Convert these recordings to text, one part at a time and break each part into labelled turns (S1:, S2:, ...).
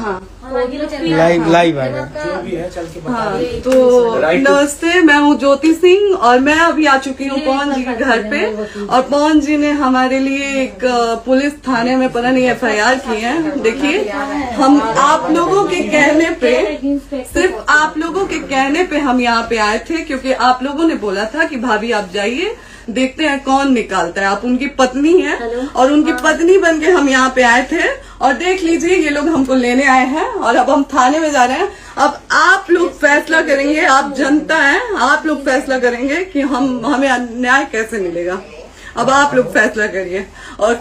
S1: हाँ
S2: लाइव है
S3: जो भी है चल के बता
S1: हाँ।
S3: दे।
S1: तो नमस्ते, मैं हूँ ज्योति सिंह और मैं अभी आ चुकी हूँ पवन जी के घर पे। और पवन जी ने हमारे लिए एक पुलिस थाने में पता नहीं FIR की है। देखिए, हम आप लोगों के कहने पे, सिर्फ आप लोगों के कहने पे हम यहाँ पे आए थे, क्योंकि आप लोगों ने बोला था कि भाभी आप जाइए, देखते हैं कौन निकालता है। आप उनकी पत्नी हैं और उनकी पत्नी बन के हम यहाँ पे आए थे। और देख लीजिए, ये लोग हमको लेने आए हैं और अब हम थाने में जा रहे हैं। अब आप लोग फैसला करेंगे, आप जनता हैं, आप लोग फैसला करेंगे कि हमें न्याय कैसे मिलेगा। अब आप लोग फैसला करिए। और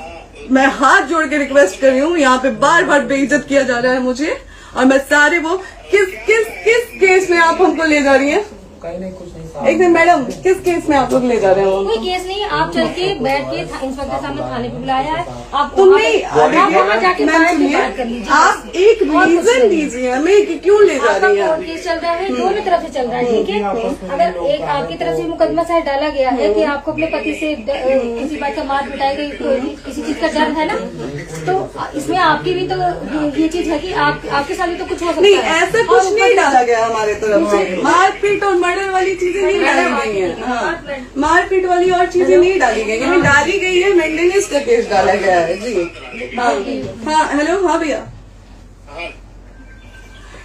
S1: मैं हाथ जोड़ के रिक्वेस्ट कर रही हूँ, यहाँ पे बार बार बेइज्जत किया जा रहा है मुझे। और मैं सारे वो किस केस में आप हमको ले जा रही हैं?
S3: नहीं, कुछ नहीं।
S1: एक दिन मैडम, किस केस में आप लोग ले जा रहे हो?
S4: कोई केस नहीं है, आप चल के बैठ के इंस्पेक्टर साहब ने थाने पे बुलाया है। आप
S1: तुम नहीं,
S4: जाके बात कर लीजिए।
S1: आप एक रीजन दीजिए हमें कि क्यों ले जा रही है।
S4: कोर्ट केस चल रहा है, दोनों तरफ से चल रहा है, ठीक है। अगर एक आपकी तरफ से मुकदमा शायद डाला गया है कि आपको अपने पति से किसी बात का मार पिटाई गई, किसी चीज का डर है ना, तो इसमें आपकी भी तो ये चीज है कि आपके साथ भी तो कुछ हो सकता है।
S1: नहीं, ऐसा कुछ नहीं डाला गया हमारे तरफ से। मारपीट और मर्डर वाली चीजें नहीं डाली गई है। हाँ, मारपीट वाली और चीजें नहीं डाली गई है। डाली गई है मेंटेनेंस का केस डाला गया है जी। हाँ हेलो, हाँ भैया,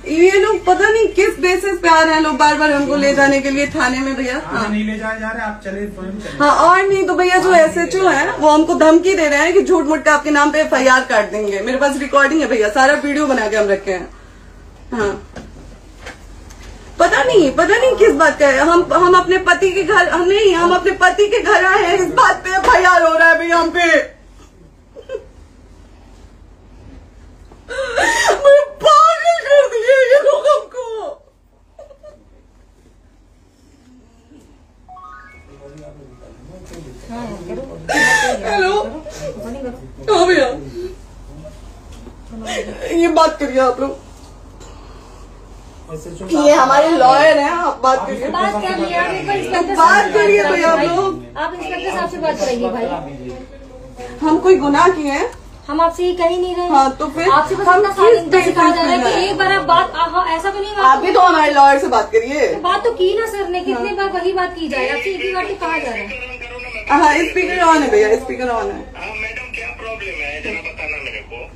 S1: ये लोग पता नहीं किस बेसिस पे आ रहे हैं लोग बार बार हमको ले जाने के लिए थाने में भैया। हाँ,
S3: नहीं ले जाए जा रहे, आप चले चले।
S1: हाँ, और नहीं तो भैया जो SHO है वो हमको धमकी दे रहे हैं कि झूठ मूठ का आपके नाम पे FIR काट देंगे। मेरे पास रिकॉर्डिंग है भैया, सारा वीडियो बना के हम रखे हैं। हाँ, पता नहीं किस बात का है। हम अपने पति के घर, हम अपने पति के घर आए हैं, इस बात पे FIR हो रहा है भैया हम पे। पागल कर दिए ये लोग हमको। हेलो, हाँ भैया, ये बात करिए आप लोग। ये हमारे लॉयर हैं, आप बात करिए।
S4: बात कर लिया,
S1: बात करिए भैया आप लोग।
S4: आप इंस्पेक्टर साहब से बात करेंगे भाई।
S1: हम कोई गुनाह किए हैं?
S4: हम आपसे ये कह ही नहीं रहे।
S1: हाँ, तो फिर
S4: आपसे बस
S1: हम
S4: इतना सिखाया जा रहा है कि एक बार आप बात, ऐसा तो नहीं।
S1: आप भी तो हमारे लॉयर से बात करिए।
S4: बात तो की ना सर ने, कितने बार वही बात की जाए, आपसे एक ही बार तो कहा जा रहा है।
S1: हाँ, स्पीकर ऑन है भैया, स्पीकर ऑन है।
S5: मैडम क्या प्रॉब्लम है जरा बताना मेरे को।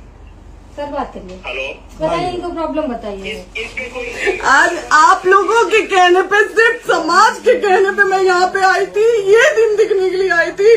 S4: सर बात करिए।
S5: हेलो,
S4: बताइए, इनको प्रॉब्लम बताइए।
S5: इसके कोई
S1: आज आप लोगों के कहने पे, सिर्फ समाज के कहने पे मैं यहाँ पे आई थी, ये दिन दिखने के लिए आई थी।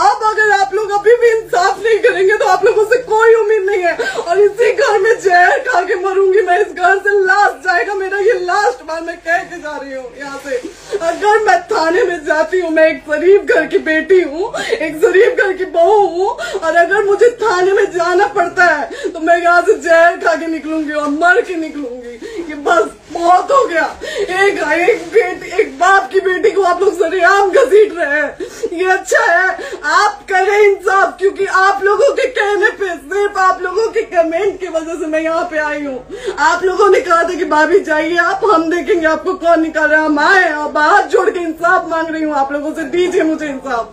S1: अब अगर आप लोग अभी भी इंसाफ नहीं करेंगे तो आप लोगों से कोई उम्मीद नहीं है। और इसी घर में जहर खा के मरूंगी मैं। इस घर से लास्ट जाएगा मेरा, ये लास्ट बार मैं कह के जा रही हूँ यहाँ से। अगर मैं थाने में जाती हूँ, मैं एक शरीफ घर की बेटी हूँ, एक शरीफ घर की बहू हूँ, और अगर मुझे थाने में जाना पड़ता है तो मैं यहाँ से जहर खा के निकलूंगी और मर के निकलूंगी। ये बस बहुत हो गया। एक बाप की बेटी को आप लोग सरेआम घसीट रहे हैं, ये अच्छा है? आप करें इंसाफ, क्योंकि आप लोगों के कहने पे, सिर्फ आप लोगों के कमेंट की वजह से मैं यहाँ पे आई हूँ। आप लोगों ने कहा था कि भाभी जाइए आप, हम देखेंगे आपको कौन निकाल रहा है। हम आए और हाथ जोड़ के इंसाफ मांग रही हूँ आप लोगों से, दीजिए मुझे इंसाफ।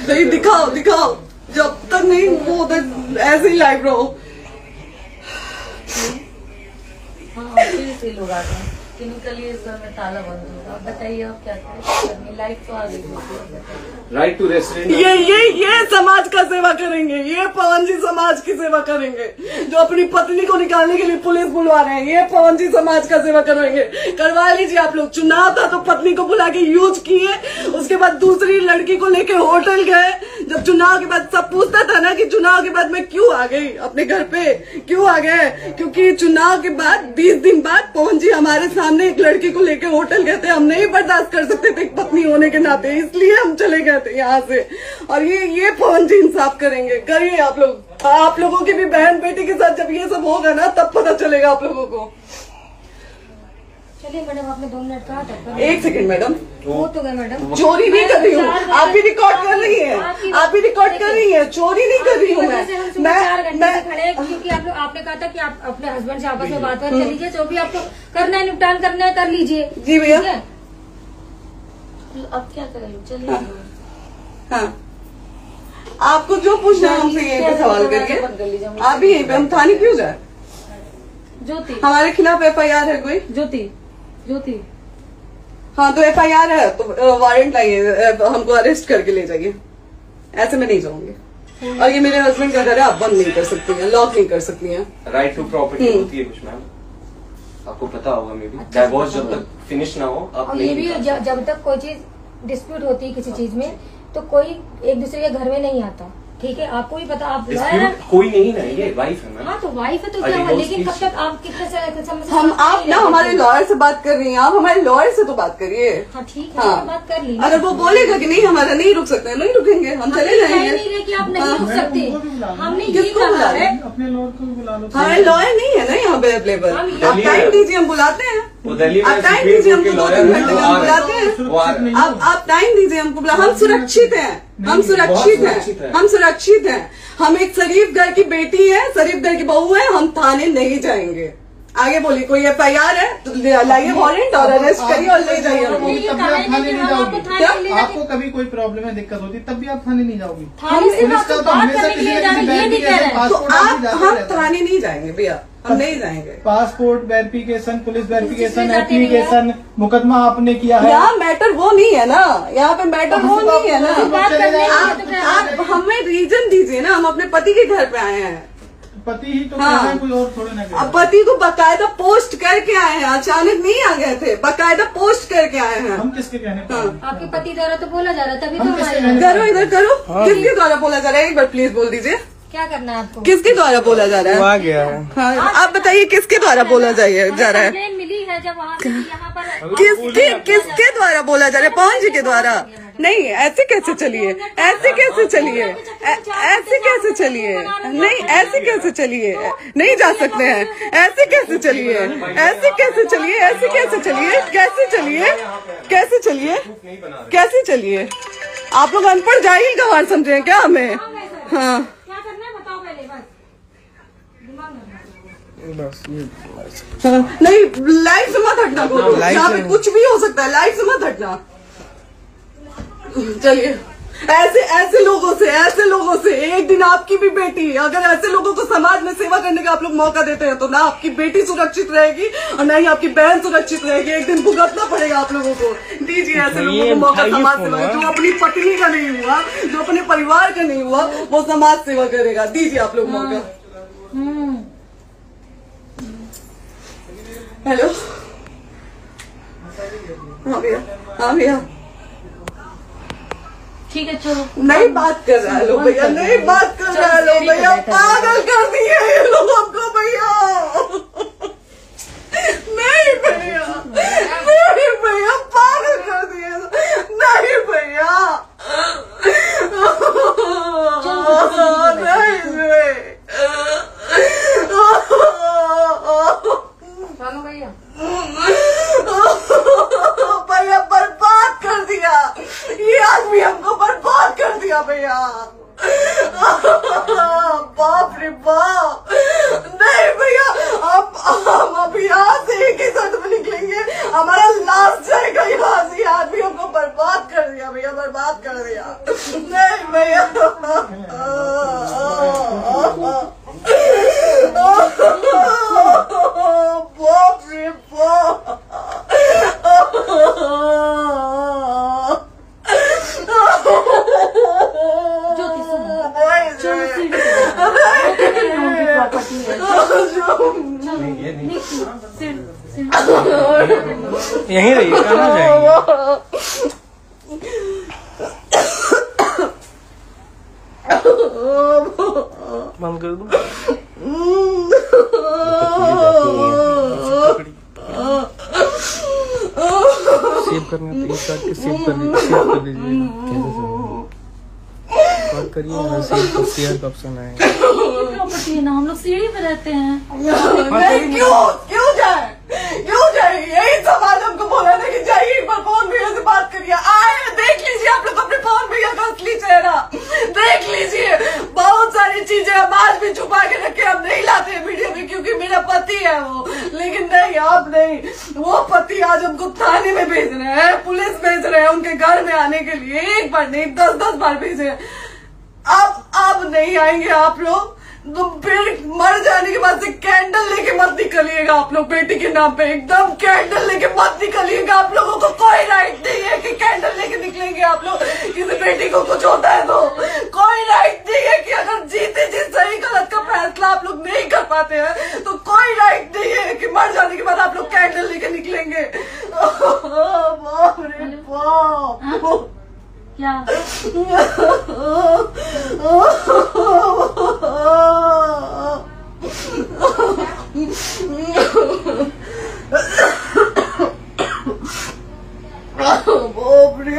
S1: नहीं, दिखाओ, जब तक नहीं वो उधर ऐसे ही लाइव रहो।
S6: हाँ, फिर लोग आते हैं कि निकलिए, इस घर में ताला बंद होगा। आप बताइए आप क्या करें? लाइफ तो आ गई।
S7: Right to restaurant.
S1: ये समाज का सेवा करेंगे, ये पवन जी समाज की सेवा करेंगे। जो अपनी पत्नी को निकालने के लिए पुलिस बुलवा रहे हैं, ये पवन जी समाज का सेवा करेंगे। करवा लीजिए आप लोग। चुनाव था तो पत्नी को बुला के यूज किए, उसके बाद दूसरी लड़की को लेके होटल गए। जब चुनाव के बाद सब पूछता था ना कि चुनाव के बाद मैं क्यों आ गई अपने घर पे, क्यों आ गए? क्योंकि चुनाव के बाद 20 दिन बाद पवन जी हमारे सामने एक लड़की को लेके होटल गए थे। हम नहीं बर्दाश्त कर सकते थे पत्नी होने के नाते, इसलिए हम चले गए थे यहाँ से। और ये पवन जी इंसाफ करेंगे। करिए आप लोग। आप लोगों की भी बहन बेटी के साथ जब ये सब होगा ना, तब पता चलेगा आप लोगों को।
S4: चलिए मैडम, आपने 2 मिनट कहा था।
S1: 1 सेकंड मैडम,
S4: वो तो गए मैडम।
S1: चोरी नहीं कर रही हूँ, आप भी रिकॉर्ड कर रही हैं, आप भी रिकॉर्ड कर रही हैं। चोरी नहीं कर रही हूँ मैं।
S4: 4 घंटे से खड़े हैं क्योंकि आपने कहा था कि आप अपने हस्बैंड से आपस में बात कर लीजिए, जो भी आपको करना है, निपटान करना है, कर लीजिए।
S1: जी भैया।
S6: अब क्या करें? चलिए।
S1: हाँ, आपको जो पूछना है हमसे यहीं पे सवाल करिए। आप भी यहीं पे, हम थाने क्यों जाए?
S6: ज्योति,
S1: हमारे खिलाफ FIR है कोई?
S6: ज्योति
S1: हाँ तो FIR है तो वारंट लाइए, हमको अरेस्ट करके ले जाइए। ऐसे में नहीं जाऊंगी। और ये मेरे हस्बैंड का घर है, आप बंद नहीं कर सकती हैं, लॉक नहीं कर सकती हैं।
S7: राइट टू प्रॉपर्टी होती है कुछ मैम, आपको पता होगा। मे बी डाइवोर्स जब तक फिनिश ना हो आप
S4: और ये भी जब तक कोई चीज डिस्प्यूट होती है किसी चीज में तो कोई एक दूसरे के घर में नहीं आता। ठीक है, आपको भी पता, आप
S7: कोई नहीं ना, ये वाइफ है मैम।
S4: हाँ तो वाइफ है तो क्या हुआ, लेकिन कब तक आप कितने
S1: हम आप ना हमारे लॉयर से बात कर रही हैं, आप हमारे लॉयर से तो बात करिए।
S4: हाँ ठीक है,
S1: हाँ।
S4: बात कर ली।
S1: अगर वो बोलेगा कि नहीं हमारा नहीं रुक सकते, नहीं रुकेंगे, हम चले जाएंगे।
S4: नहीं रहे कि आप नहीं रुक सकते, हमने ये
S1: किसको
S4: कहा
S1: बुला
S4: है।
S3: अपने लॉयर को बुला लो।
S1: हमारे लॉयर नहीं है ना यहाँ पे अवेलेबल। आप टाइम दीजिए, हम बुलाते हैं।
S7: वो दिल्ली में
S1: आप टाइम दीजिए हमको, 2 घंटे में हम बुलाते हैं।
S7: वो आ रहे हैं।
S1: आप टाइम दीजिए हमको, हम सुरक्षित हैं, हम सुरक्षित हैं, हम सुरक्षित हैं। हम एक शरीफ घर की बेटी है, शरीफ घर की बहू है, हम थाने नहीं जाएंगे। आगे बोलिए, कोई FIR है तो लाइए वारंट और अरेस्ट करिए और ले जाइए हमको।
S3: तब भी आप थाने नहीं जाओगी।
S1: क्या?
S3: आपको कभी कोई प्रॉब्लम है, दिक्कत होती तब भी आप थाने नहीं जाओगी।
S4: थाने से
S3: पुलिस का तो
S4: बात
S3: हमेशा
S4: करने के
S3: किसी
S4: लिए
S3: न किसी
S4: जाना, ये नहीं कह रहे हैं।
S1: तो हम थाने नहीं जाएंगे भैया, हम नहीं जाएंगे।
S3: Passport verification, police verification, application, मुकदमा आपने किया है।
S1: यहाँ मैटर वो नहीं है ना, यहाँ पे मैटर वो नहीं है ना।
S4: बात करने के लिए
S1: आप हमें रीजन दीजिए ना, हम अपने पति के घर पे आए हैं।
S3: पति ही तो
S1: हाँ।
S3: कह रहे हैं, कोई और थोड़े ना कह रहे
S1: अब पति को बकायदा पोस्ट करके आए हैं, अचानक नहीं आ गए थे, बकायदा पोस्ट करके आए हैं।
S3: हम किसके कहने पर?
S1: हाँ।
S4: आपके पति द्वारा तो बोला जा रहा है, तभी तो
S3: हम किसके
S4: हमारे
S3: कहने
S1: करो इधर करो, किसके द्वारा बोला जा रहा है? एक बार प्लीज बोल दीजिए,
S4: क्या करना है आपको?
S1: किसके द्वारा बोला जा रहा
S2: वो
S1: है?
S2: आ गया है।
S1: हाँ, आप बताइए किसके द्वारा बोला जा रहा है?
S4: कंप्लेन मिली है जब वहाँ से यहाँ पर
S1: किसके द्वारा बोला जा रहा है? पवन जी के द्वारा? नहीं, ऐसे कैसे चलिए, ऐसे कैसे चलिए, ऐसे कैसे चलिए, नहीं ऐसे कैसे चलिए, नहीं जा सकते हैं, ऐसे कैसे चलिए, ऐसे कैसे चलिए, ऐसे कैसे चलिए, कैसे चलिए, कैसे चलिए, कैसे चलिए? आप लोग अनपढ़ जाहिल गंवार समझे हैं क्या हमें? हाँ
S4: क्या करना है बताओ पहले, बस दिमाग
S2: बस
S1: हाँ, नहीं लाइफ से मत हटना, यहाँ पे कुछ भी हो सकता है, लाइफ से मत हटना। चलिए, ऐसे लोगों से एक दिन आपकी भी बेटी, अगर ऐसे लोगों को समाज में सेवा करने का आप लोग मौका देते हैं तो ना आपकी बेटी सुरक्षित रहेगी और ना ही आपकी बहन सुरक्षित रहेगी। एक दिन भुगतना पड़ेगा आप लोगों को। दीजिए ऐसे लोगों को मौका समाज सेवा, जो अपनी पत्नी का नहीं हुआ, जो अपने परिवार का नहीं हुआ, वो समाज सेवा करेगा। दीजिए आप लोग मौका। हेलो, हाँ भैया, हाँ भैया,
S6: ठीक है चलो।
S1: नहीं बात कर रहा है लोग भैया, नहीं बात कर रहा है लोग भैया, पागल कर दिए ये लोग हमको भैया। नहीं भैया, नहीं भैया, पागल कर दिए, नहीं भैया,
S4: चलो भैया,
S1: भैया बर्बाद कर दिया ये आदमी, हमको बर्बाद कर दिया भैया। बाप रे बाप, नहीं भैया, हम अभी यहाँ से एक ही साथ में निकलेंगे, हमारा लास्ट जाएगा यहाँ से। आदमी हमको बर्बाद कर दिया भैया, बर्बाद कर दिया। नहीं भैया, बाप रे बाप,
S6: ज्योति सुनो,
S2: यहीं रहिए, कहाँ जाएंगे? बंद कर दो। सेव करना तो इस काट के सेव कर दीजिए। बात करिए, सेव शेयर का ऑप्शन आएगा।
S6: प्रॉपर्टी है ना, हम लोग सीढ़ी पे रहते हैं।
S1: नहीं, क्यों जाए? यही समाज हमको बोला था कि जाइए एक बार पवन भैया से बात करिए। आए, देख लीजिए आप लोग अपने पवन भैया का असली चेहरा, देख लीजिए। बहुत सारी चीजें हम आज भी छुपा के रखे, हम नहीं लाते हैं वीडियो में क्योंकि मेरा पति है वो, लेकिन नहीं, आप नहीं। वो पति आज हमको थाने में भेज रहे हैं, पुलिस भेज रहे हैं उनके घर में आने के लिए, एक बार नहीं 10-10 बार भेजे। अब नहीं आएंगे आप लोग, तो फिर मर जाने के बाद से कैंडल लेके मत निकलिएगा आप लोग बेटी के नाम पे, एकदम कैंडल लेके मत निकलिएगा। आप लोगों को कोई राइट नहीं है कि कैंडल लेके निकलेंगे आप लोग। किसी बेटी को कुछ होता है तो कोई राइट नहीं है कि अगर जीते जी सही गलत का फैसला आप लोग नहीं कर पाते हैं तो कोई राइट नहीं है कि मर जाने के बाद आप लोग कैंडल लेके निकलेंगे। बाप रे बाप,
S4: क्या
S1: बाप रे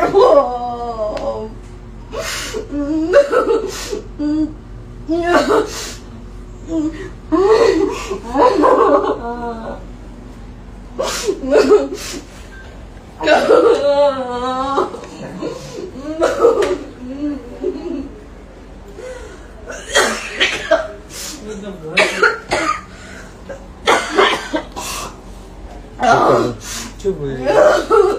S2: चुप हो जाइए।